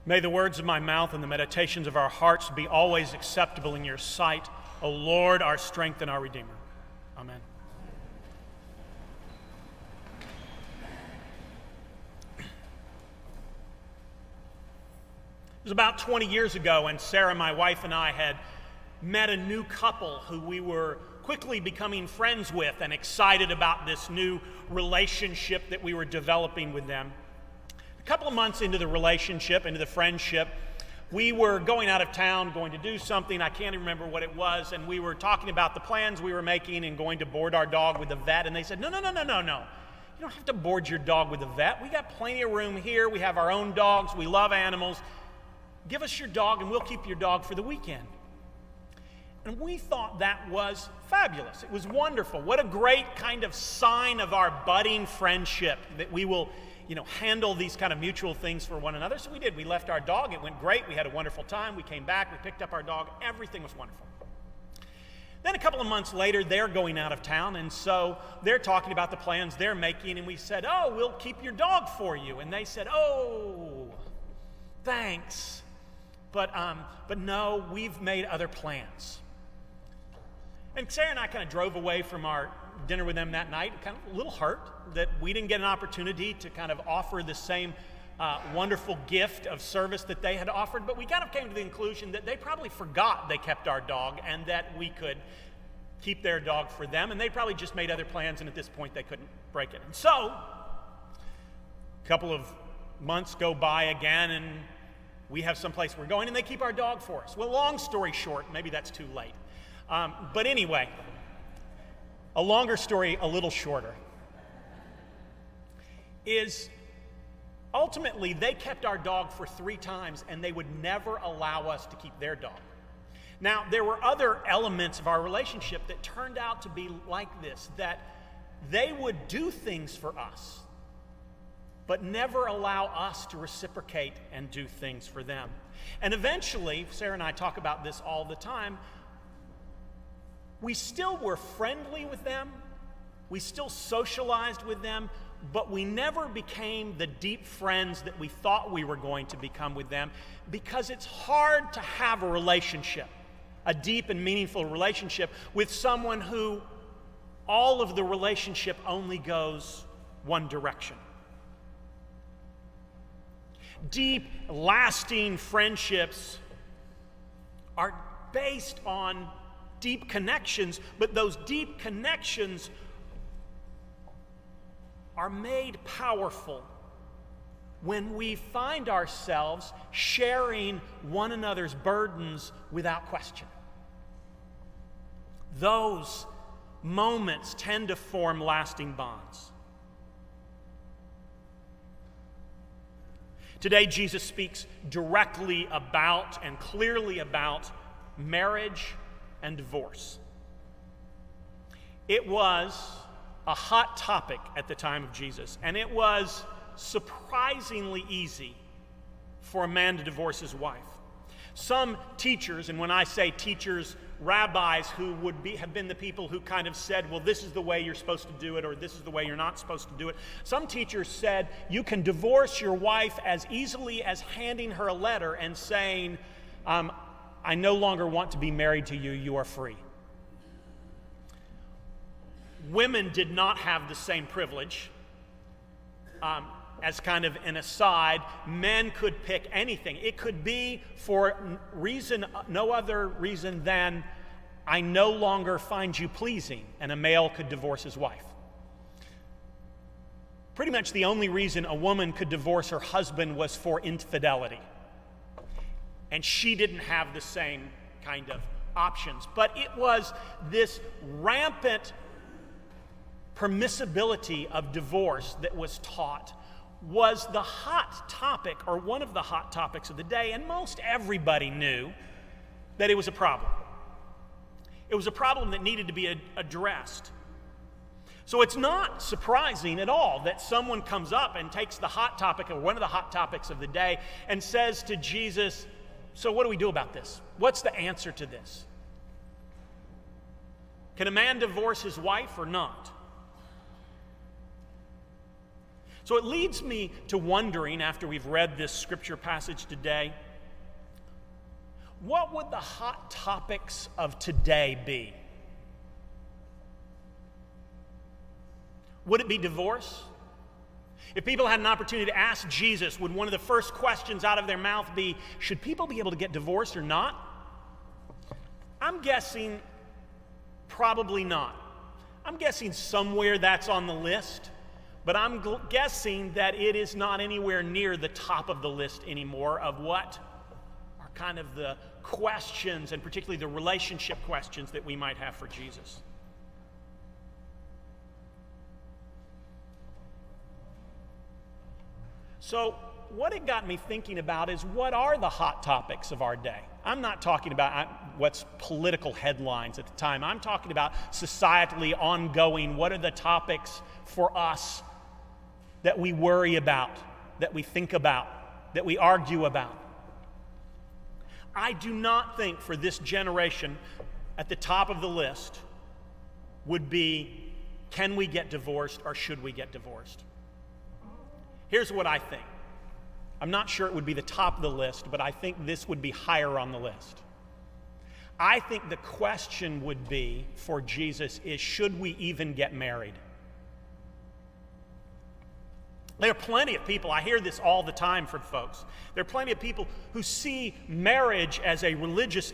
May the words of my mouth and the meditations of our hearts be always acceptable in your sight, O Lord, our strength and our Redeemer. Amen. It was about 20 years ago, and Sarah, my wife, and I had met a new couple who we were quickly becoming friends with and excited about this new relationship that we were developing with them. A couple of months into the relationship, into the friendship, we were going out of town, going to do something. I can't even remember what it was, and we were talking about the plans we were making and going to board our dog with the vet, and they said, no. You don't have to board your dog with the vet. We got plenty of room here. We have our own dogs. We love animals. Give us your dog, and we'll keep your dog for the weekend. And we thought that was fabulous. It was wonderful. What a great kind of sign of our budding friendship that we will, handle these kind of mutual things for one another. So we did. We left our dog. It went great. We had a wonderful time. We came back. We picked up our dog. Everything was wonderful. Then a couple of months later, they're going out of town, and so they're talking about the plans they're making, and we said, oh, we'll keep your dog for you. And they said, oh, thanks. But no, we've made other plans. And Sarah and I kind of drove away from our dinner with them that night, kind of a little hurt that we didn't get an opportunity to kind of offer the same wonderful gift of service that they had offered, but we kind of came to the conclusion that they probably forgot they kept our dog and that we could keep their dog for them, and they probably just made other plans, and at this point they couldn't break it. And so, a couple of months go by again, and we have someplace we're going, and they keep our dog for us. Well, long story short, maybe that's too late. But anyway, a longer story, a little shorter, is ultimately they kept our dog for 3 times, and they would never allow us to keep their dog. Now, there were other elements of our relationship that turned out to be like this, that they would do things for us, but never allow us to reciprocate and do things for them. And eventually, Sarah and I talk about this all the time, we still were friendly with them, we still socialized with them, but we never became the deep friends that we thought we were going to become with them, because it's hard to have a relationship, a deep and meaningful relationship, with someone who all of the relationship only goes one direction. Deep, lasting friendships are based on deep connections, but those deep connections are made powerful when we find ourselves sharing one another's burdens without question. Those moments tend to form lasting bonds. Today, Jesus speaks directly about and clearly about marriage and divorce. It was a hot topic at the time of Jesus, and it was surprisingly easy for a man to divorce his wife. Some teachers, and when I say teachers, rabbis who have been the people who kind of said, well, this is the way you're supposed to do it, or this is the way you're not supposed to do it. Some teachers said you can divorce your wife as easily as handing her a letter and saying, I no longer want to be married to you, you are free. Women did not have the same privilege. As kind of an aside, men could pick anything. It could be for no other reason than I no longer find you pleasing, and a male could divorce his wife. Pretty much the only reason a woman could divorce her husband was for infidelity. And she didn't have the same kind of options. But it was this rampant permissibility of divorce that was taught was the hot topic, or one of the hot topics of the day, and most everybody knew that it was a problem. It was a problem that needed to be addressed. So it's not surprising at all that someone comes up and takes the hot topic, or one of the hot topics of the day, and says to Jesus, so what do we do about this? What's the answer to this? Can a man divorce his wife or not? So it leads me to wondering, after we've read this scripture passage today, what would the hot topics of today be? Would it be divorce? If people had an opportunity to ask Jesus, would one of the first questions out of their mouth be, should people be able to get divorced or not? I'm guessing probably not. I'm guessing somewhere that's on the list, but I'm guessing that it is not anywhere near the top of the list anymore of what are kind of the questions, and particularly the relationship questions that we might have for Jesus. So what it got me thinking about is, what are the hot topics of our day? I'm not talking about what's political headlines at the time. I'm talking about societally ongoing. What are the topics for us that we worry about, that we think about, that we argue about? I do not think for this generation at the top of the list would be, can we get divorced or should we get divorced? Here's what I think. I'm not sure it would be the top of the list, but I think this would be higher on the list. I think the question would be for Jesus is, should we even get married? There are plenty of people, I hear this all the time from folks, there are plenty of people who see marriage as a religious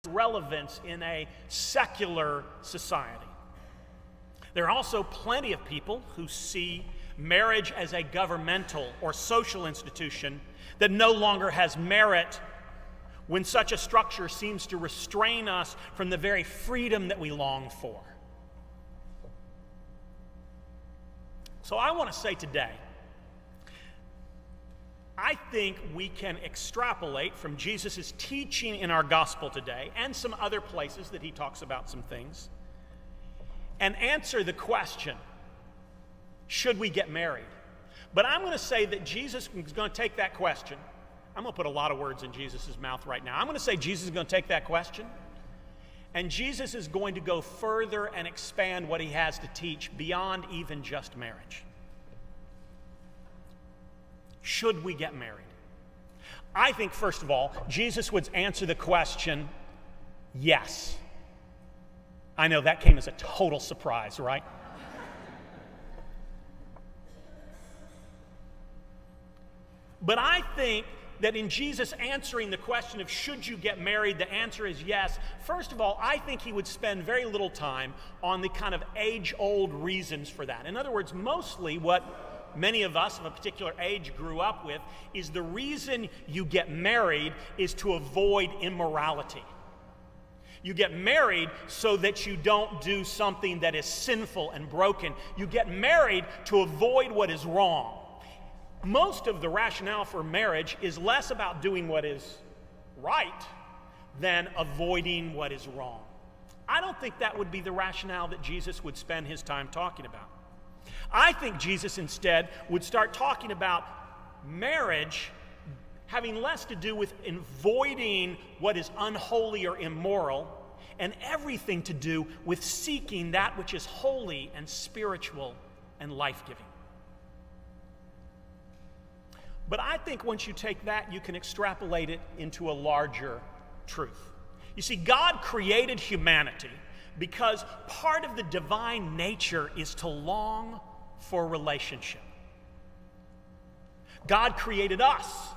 relevance in a secular society. There are also plenty of people who see marriage as a governmental or social institution that no longer has merit when such a structure seems to restrain us from the very freedom that we long for. So I want to say today, I think we can extrapolate from Jesus' teaching in our gospel today and some other places that he talks about some things and answer the question, should we get married? But I'm going to say that Jesus is going to take that question. I'm going to put a lot of words in Jesus' mouth right now. I'm going to say Jesus is going to take that question, and Jesus is going to go further and expand what he has to teach beyond even just marriage. Should we get married? I think, first of all, Jesus would answer the question, yes. I know that came as a total surprise, right? But I think that in Jesus answering the question of should you get married, the answer is yes. First of all, I think he would spend very little time on the kind of age-old reasons for that. In other words, mostly what many of us of a particular age grew up with is the reason you get married is to avoid immorality. You get married so that you don't do something that is sinful and broken. You get married to avoid what is wrong. Most of the rationale for marriage is less about doing what is right than avoiding what is wrong. I don't think that would be the rationale that Jesus would spend his time talking about. I think Jesus instead would start talking about marriage having less to do with avoiding what is unholy or immoral and everything to do with seeking that which is holy and spiritual and life-giving. But I think once you take that, you can extrapolate it into a larger truth. You see, God created humanity because part of the divine nature is to long for relationship. God created us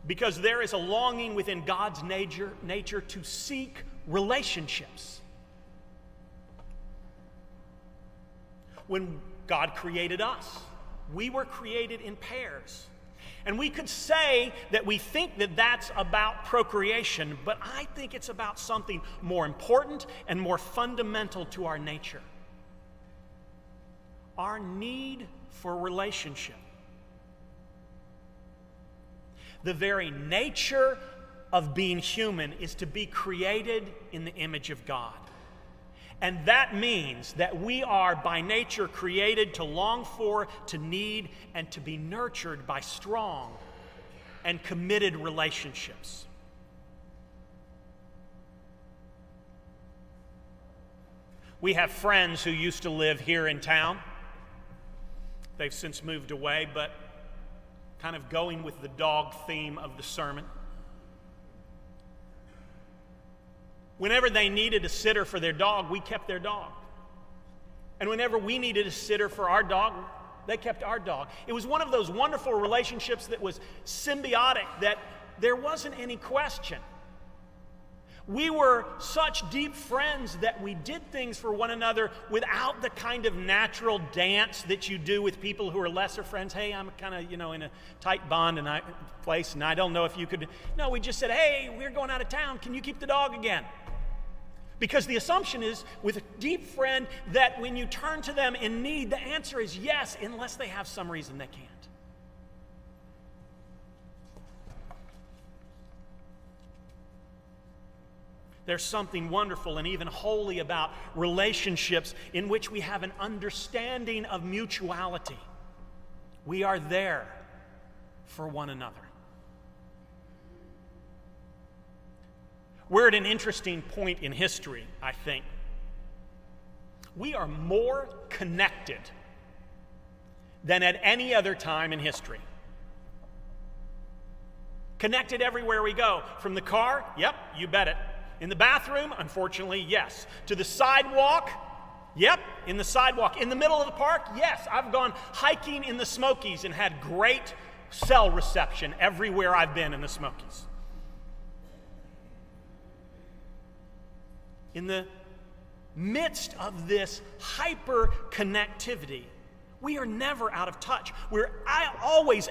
because there is a longing within God's nature to seek relationships. When God created us, we were created in pairs. And we could say that we think that that's about procreation, but I think it's about something more important and more fundamental to our nature. Our need for relationship. The very nature of being human is to be created in the image of God. And that means that we are by nature created to long for, to need, and to be nurtured by strong and committed relationships. We have friends who used to live here in town, They've since moved away, but kind of going with the dog theme of the sermon. Whenever they needed a sitter for their dog, we kept their dog. And whenever we needed a sitter for our dog, they kept our dog. It was one of those wonderful relationships that was symbiotic, that there wasn't any question. We were such deep friends that we did things for one another without the kind of natural dance that you do with people who are lesser friends. Hey, I'm kind of, in a tight bond and place, and I don't know if you could. No, we just said, hey, we're going out of town. Can you keep the dog again? Because the assumption is, with a deep friend, that when you turn to them in need, the answer is yes, unless they have some reason they can't. There's something wonderful and even holy about relationships in which we have an understanding of mutuality. We are there for one another. We're at an interesting point in history, I think. We are more connected than at any other time in history. Connected everywhere we go. From the car, yep, you bet it. In the bathroom, unfortunately, yes. To the sidewalk, yep, in the sidewalk. In the middle of the park, yes. I've gone hiking in the Smokies and had great cell reception everywhere I've been in the Smokies. In the midst of this hyper-connectivity, we are never out of touch. We're always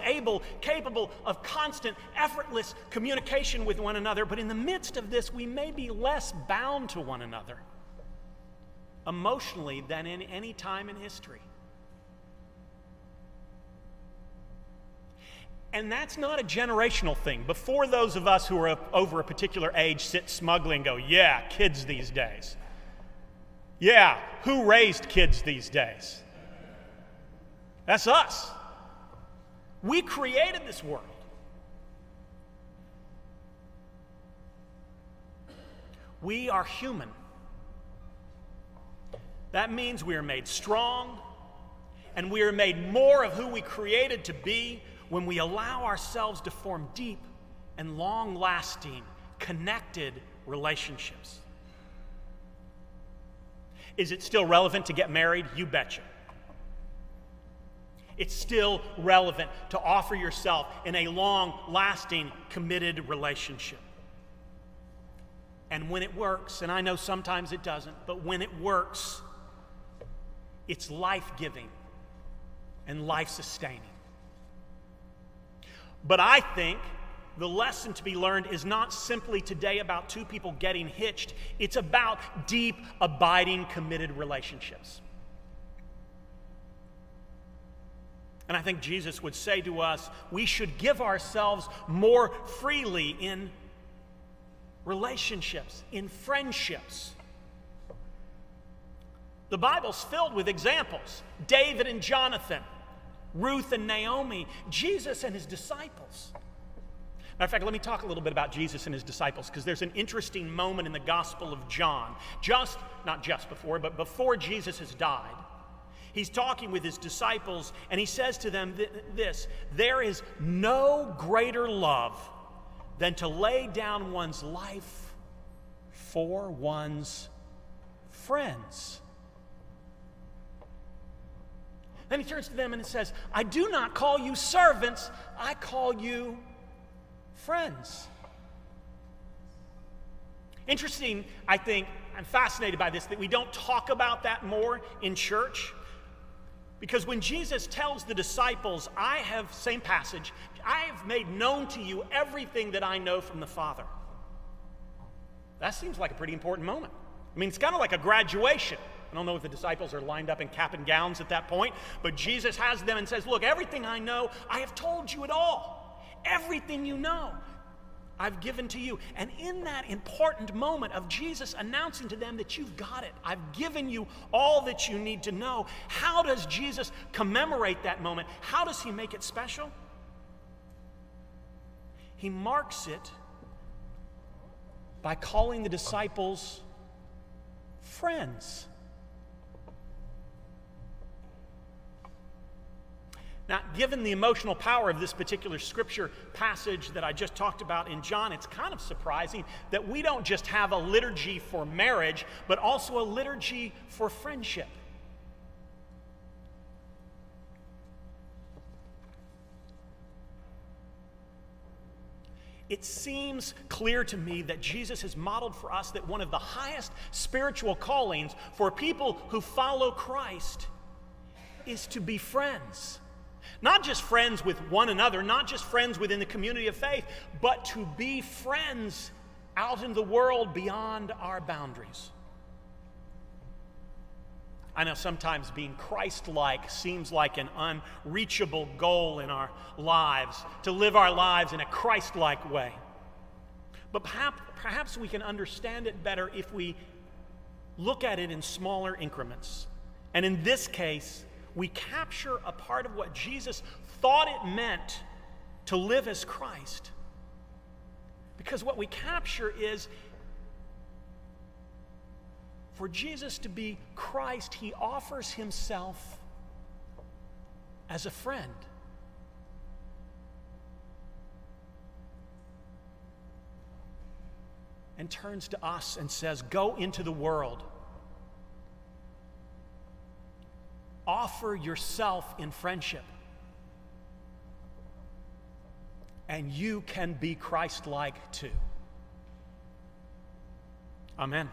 capable of constant, effortless communication with one another, but in the midst of this, we may be less bound to one another emotionally than in any time in history. And that's not a generational thing. Before those of us who are over a particular age sit smugly and go, yeah, kids these days. Yeah, who raised kids these days? That's us. We created this world. We are human. That means we are made strong, and we are made more of who we created to be when we allow ourselves to form deep and long-lasting, connected relationships. Is it still relevant to get married? You betcha. It's still relevant to offer yourself in a long-lasting, committed relationship. And when it works, and I know sometimes it doesn't, but when it works, it's life-giving and life-sustaining. But I think the lesson to be learned is not simply today about two people getting hitched. It's about deep, abiding, committed relationships. And I think Jesus would say to us, we should give ourselves more freely in relationships, in friendships. The Bible's filled with examples. David and Jonathan, Ruth and Naomi, Jesus and his disciples. Matter of fact, let me talk a little bit about Jesus and his disciples, because there's an interesting moment in the Gospel of John, not just before, but before Jesus has died. He's talking with his disciples, and he says to them this: there is no greater love than to lay down one's life for one's friends. Then he turns to them and says, I do not call you servants, I call you friends. Interesting, I think, I'm fascinated by this, that we don't talk about that more in church. Because when Jesus tells the disciples, same passage, I have made known to you everything that I know from the Father. That seems like a pretty important moment. I mean, it's kind of like a graduation. I don't know if the disciples are lined up in cap and gowns at that point, but Jesus has them and says, look, everything I know, I have told you it all. Everything you know, I've given to you. And in that important moment of Jesus announcing to them that you've got it, I've given you all that you need to know, how does Jesus commemorate that moment? How does he make it special? He marks it by calling the disciples friends. Now, given the emotional power of this particular scripture passage that I just talked about in John, it's kind of surprising that we don't just have a liturgy for marriage, but also a liturgy for friendship. It seems clear to me that Jesus has modeled for us that one of the highest spiritual callings for people who follow Christ is to be friends. Not just friends with one another, not just friends within the community of faith, but to be friends out in the world beyond our boundaries. I know sometimes being Christ-like seems like an unreachable goal in our lives, to live our lives in a Christ-like way. But perhaps we can understand it better if we look at it in smaller increments. And in this case, we capture a part of what Jesus thought it meant to live as Christ. Because what we capture is, for Jesus to be Christ, he offers himself as a friend. And turns to us and says, go into the world. Offer yourself in friendship. And you can be Christ-like too. Amen.